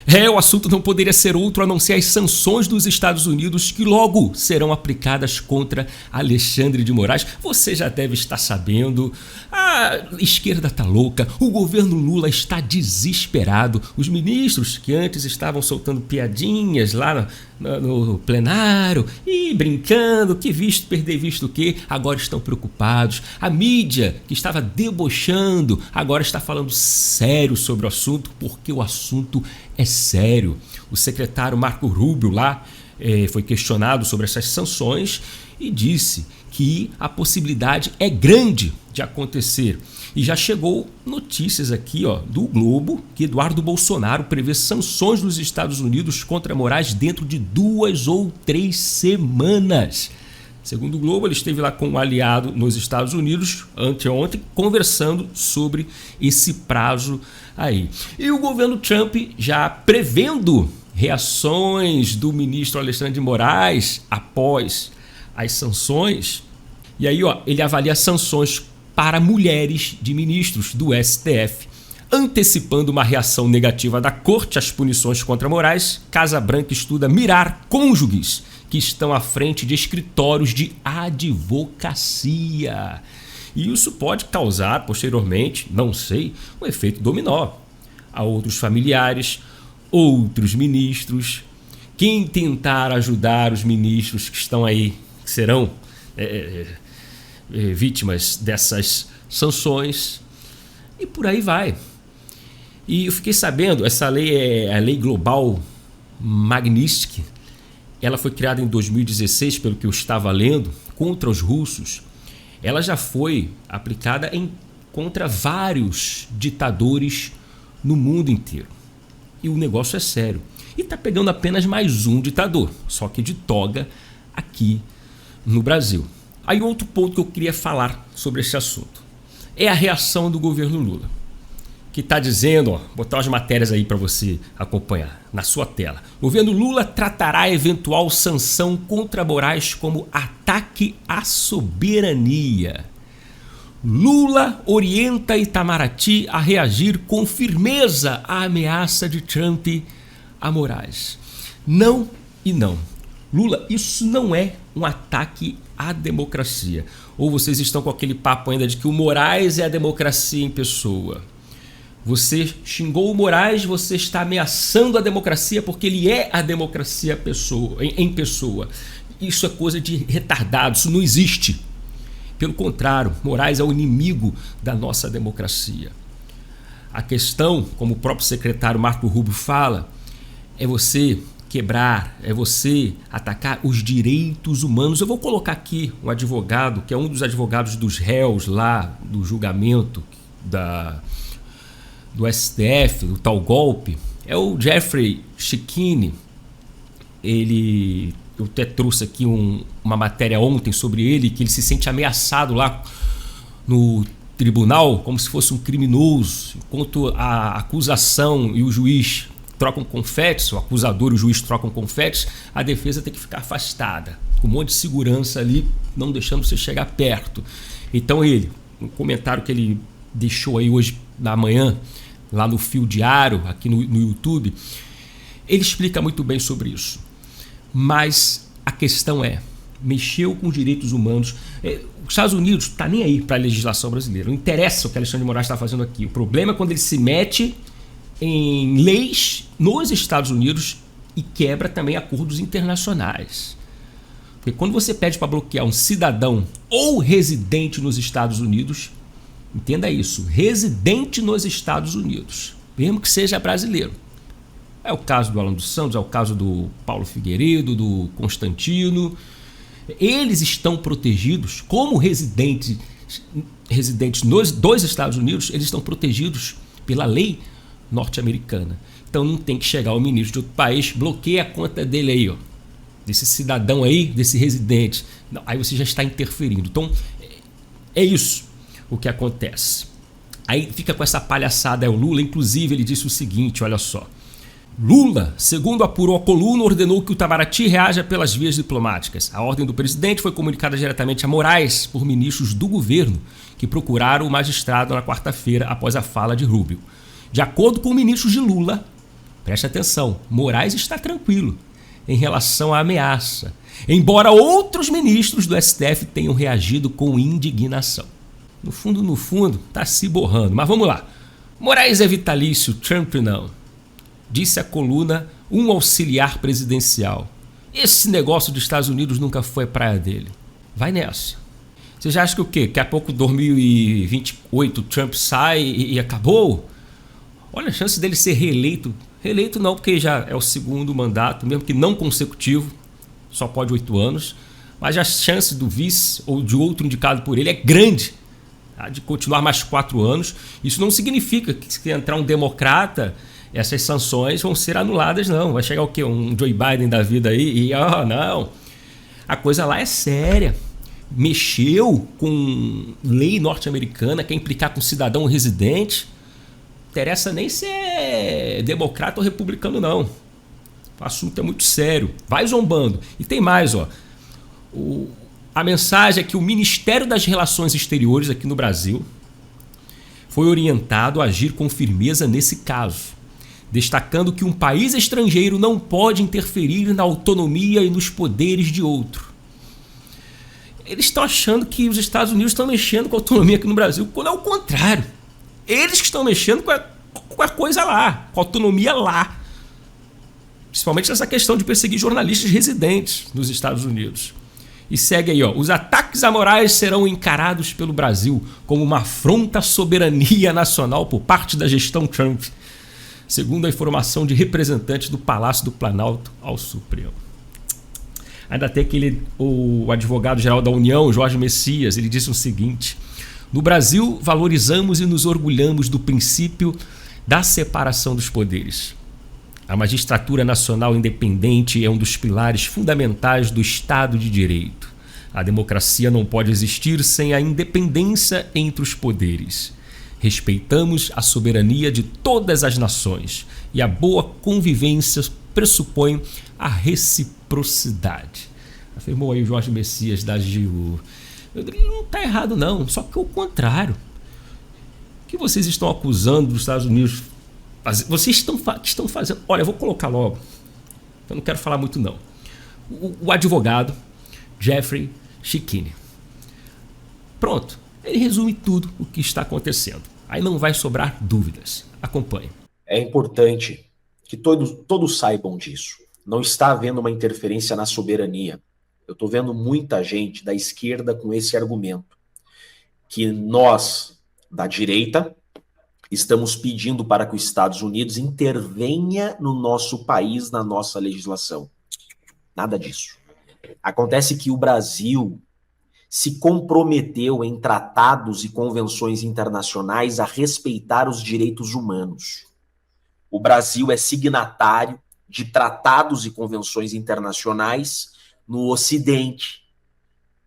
O assunto não poderia ser outro a não ser as sanções dos Estados Unidos que logo serão aplicadas contra Alexandre de Moraes. Você já deve estar sabendo, a esquerda está louca, o governo Lula está desesperado. Os ministros que antes estavam soltando piadinhas lá no plenário e brincando, que visto, perder visto o quê, agora estão preocupados. A mídia que estava debochando agora está falando sério sobre o assunto, porque o assunto é sério. O secretário Marco Rubio lá foi questionado sobre essas sanções e disse que a possibilidade é grande de acontecer. E já chegou notícias aqui do Globo que Eduardo Bolsonaro prevê sanções dos Estados Unidos contra Moraes dentro de 2 ou 3 semanas. Segundo o Globo, ele esteve lá com um aliado nos Estados Unidos anteontem conversando sobre esse prazo aí. E o governo Trump já prevendo reações do ministro Alexandre de Moraes após as sanções. E aí ele avalia sanções para mulheres de ministros do STF, antecipando uma reação negativa da corte às punições contra Moraes. Casa Branca estuda mirar cônjuges que estão à frente de escritórios de advocacia. E isso pode causar, posteriormente, não sei, um efeito dominó a outros familiares, outros ministros. Quem tentar ajudar os ministros que estão aí, que serão vítimas dessas sanções, e por aí vai. E eu fiquei sabendo, essa lei é a Lei Global Magnitsky. Ela foi criada em 2016, pelo que eu estava lendo, contra os russos. Ela já foi aplicada contra vários ditadores no mundo inteiro. E o negócio é sério. E está pegando apenas mais um ditador, só que de toga aqui no Brasil. Aí outro ponto que eu queria falar sobre esse assunto é a reação do governo Lula, que está dizendo, botar as matérias aí para você acompanhar na sua tela. O governo Lula tratará a eventual sanção contra Moraes como ataque à soberania. Lula orienta Itamaraty a reagir com firmeza à ameaça de Trump a Moraes. Não e não. Lula, isso não é um ataque à democracia. Ou vocês estão com aquele papo ainda de que o Moraes é a democracia em pessoa. Você xingou o Moraes, você está ameaçando a democracia porque ele é a democracia em pessoa. Isso é coisa de retardado, isso não existe. Pelo contrário, Moraes é o inimigo da nossa democracia. A questão, como o próprio secretário Marco Rubio fala, é você quebrar, é você atacar os direitos humanos. Eu vou colocar aqui um advogado, que é um dos advogados dos réus lá do julgamento do STF, do tal golpe, é o Jeffrey Chikine. Eu até trouxe aqui uma matéria ontem sobre ele, que ele se sente ameaçado lá no tribunal, como se fosse um criminoso, enquanto a acusação e o juiz trocam confetes, o acusador e o juiz trocam confetes, a defesa tem que ficar afastada, com um monte de segurança ali, não deixando você chegar perto. Então um comentário que ele deixou aí hoje na manhã, lá no Fio Diário, aqui no YouTube, ele explica muito bem sobre isso. Mas a questão mexeu com os direitos humanos. Os Estados Unidos não está nem aí para a legislação brasileira. Não interessa o que Alexandre de Moraes está fazendo aqui. O problema é quando ele se mete em leis nos Estados Unidos e quebra também acordos internacionais. Porque quando você pede para bloquear um cidadão ou residente nos Estados Unidos, entenda isso, residente nos Estados Unidos, mesmo que seja brasileiro. É o caso do Alan dos Santos, é o caso do Paulo Figueiredo, do Constantino. Eles estão protegidos como residentes dos Estados Unidos, eles estão protegidos pela lei norte-americana. Então não tem que chegar o ministro de outro país, bloqueia a conta dele aí, desse cidadão aí, desse residente. Não, aí você já está interferindo. Então é isso o que acontece. Aí fica com essa palhaçada. O Lula, inclusive, ele disse o seguinte, olha só. Lula, segundo apurou a coluna, ordenou que o Itamaraty reaja pelas vias diplomáticas. A ordem do presidente foi comunicada diretamente a Moraes por ministros do governo que procuraram o magistrado na quarta-feira após a fala de Rubio. De acordo com ministros de Lula, Preste atenção, Moraes está tranquilo em relação à ameaça, embora outros ministros do STF tenham reagido com indignação. No fundo, está se borrando. Mas vamos lá. Moraes é vitalício, Trump não. Disse a coluna um auxiliar presidencial. Esse negócio dos Estados Unidos nunca foi praia dele. Vai nessa. Você já acha que o quê? Daqui a pouco 2028 Trump sai e acabou? Olha a chance dele ser reeleito. Reeleito não, porque já é o segundo mandato, mesmo que não consecutivo, só pode 8 anos. Mas a chance do vice ou de outro indicado por ele é grande, tá? De continuar mais 4 anos. Isso não significa que se entrar um democrata, essas sanções vão ser anuladas, não. Vai chegar o quê? Um Joe Biden da vida aí e não. A coisa lá é séria. Mexeu com lei norte-americana, quer implicar com cidadão residente. Não interessa nem se é democrata ou republicano, não. O assunto é muito sério. Vai zombando. E tem mais, ó. A mensagem é que o Ministério das Relações Exteriores aqui no Brasil foi orientado a agir com firmeza nesse caso, destacando que um país estrangeiro não pode interferir na autonomia e nos poderes de outro. Eles estão achando que os Estados Unidos estão mexendo com a autonomia aqui no Brasil, quando é o contrário. Eles que estão mexendo com a coisa lá, com a autonomia lá. Principalmente nessa questão de perseguir jornalistas residentes nos Estados Unidos. E segue aí, ó. Os ataques a Moraes serão encarados pelo Brasil como uma afronta à soberania nacional por parte da gestão Trump, segundo a informação de representantes do Palácio do Planalto ao Supremo. Ainda tem o advogado-geral da União, Jorge Messias, ele disse o seguinte: no Brasil, valorizamos e nos orgulhamos do princípio da separação dos poderes. A magistratura nacional independente é um dos pilares fundamentais do Estado de Direito. A democracia não pode existir sem a independência entre os poderes. Respeitamos a soberania de todas as nações e a boa convivência pressupõe a reciprocidade. Afirmou aí o Jorge Messias da AGU. Ele não está errado não, só que é o contrário. O que vocês estão acusando dos Estados Unidos? Vocês estão fazendo... Olha, eu vou colocar logo. Eu não quero falar muito não. O advogado Jeffrey Schickini. Pronto. Ele resume tudo o que está acontecendo. Aí não vai sobrar dúvidas. Acompanhe. É importante que todos saibam disso. Não está havendo uma interferência na soberania. Eu estou vendo muita gente da esquerda com esse argumento. Que nós, da direita, estamos pedindo para que os Estados Unidos intervenha no nosso país, na nossa legislação. Nada disso. Acontece que o Brasil se comprometeu em tratados e convenções internacionais a respeitar os direitos humanos. O Brasil é signatário de tratados e convenções internacionais no Ocidente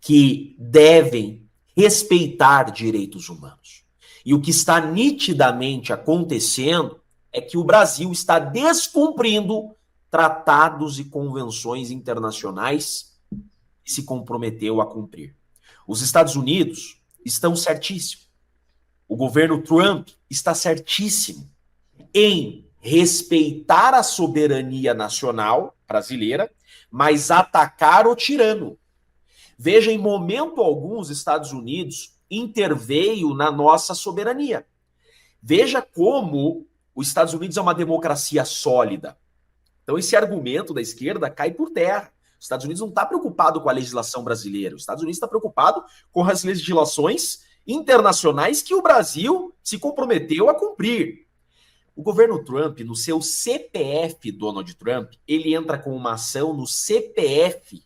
que devem respeitar direitos humanos. E o que está nitidamente acontecendo é que o Brasil está descumprindo tratados e convenções internacionais que se comprometeu a cumprir. Os Estados Unidos estão certíssimos. O governo Trump está certíssimo em respeitar a soberania nacional brasileira, mas atacar o tirano. Veja, em momento algum, os Estados Unidos interveio na nossa soberania. Veja como os Estados Unidos é uma democracia sólida. Então esse argumento da esquerda cai por terra. Os Estados Unidos não está preocupado com a legislação brasileira. Os Estados Unidos está preocupado com as legislações internacionais que o Brasil se comprometeu a cumprir. O governo Trump, no seu CPF, Donald Trump, ele entra com uma ação no CPF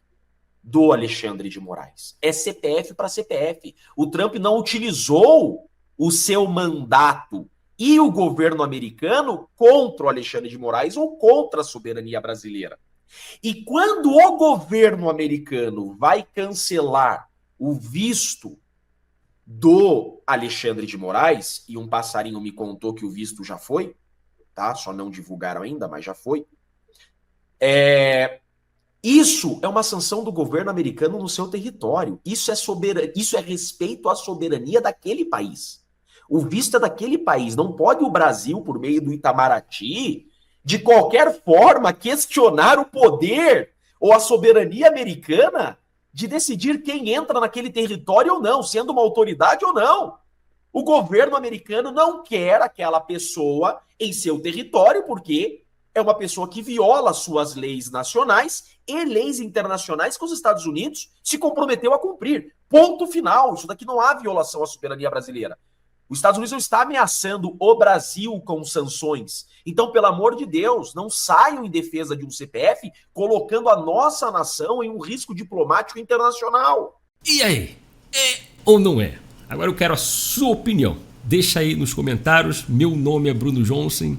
do Alexandre de Moraes. É CPF para CPF. O Trump não utilizou o seu mandato e o governo americano contra o Alexandre de Moraes ou contra a soberania brasileira. E quando o governo americano vai cancelar o visto do Alexandre de Moraes, e um passarinho me contou que o visto já foi, tá? Só não divulgaram ainda, mas já foi. Isso é uma sanção do governo americano no seu território. Isso é respeito à soberania daquele país. O visto é daquele país. Não pode o Brasil, por meio do Itamaraty, de qualquer forma, questionar o poder ou a soberania americana de decidir quem entra naquele território ou não, sendo uma autoridade ou não. O governo americano não quer aquela pessoa em seu território porque é uma pessoa que viola suas leis nacionais e leis internacionais que os Estados Unidos se comprometeu a cumprir. Ponto final. Isso daqui não há violação à soberania brasileira. Os Estados Unidos não está ameaçando o Brasil com sanções. Então, pelo amor de Deus, não saiam em defesa de um CPF colocando a nossa nação em um risco diplomático internacional. E aí? É ou não é? Agora eu quero a sua opinião. Deixa aí nos comentários. Meu nome é Bruno Johnson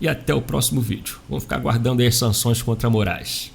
e até o próximo vídeo. Vamos ficar aguardando aí as sanções contra Moraes.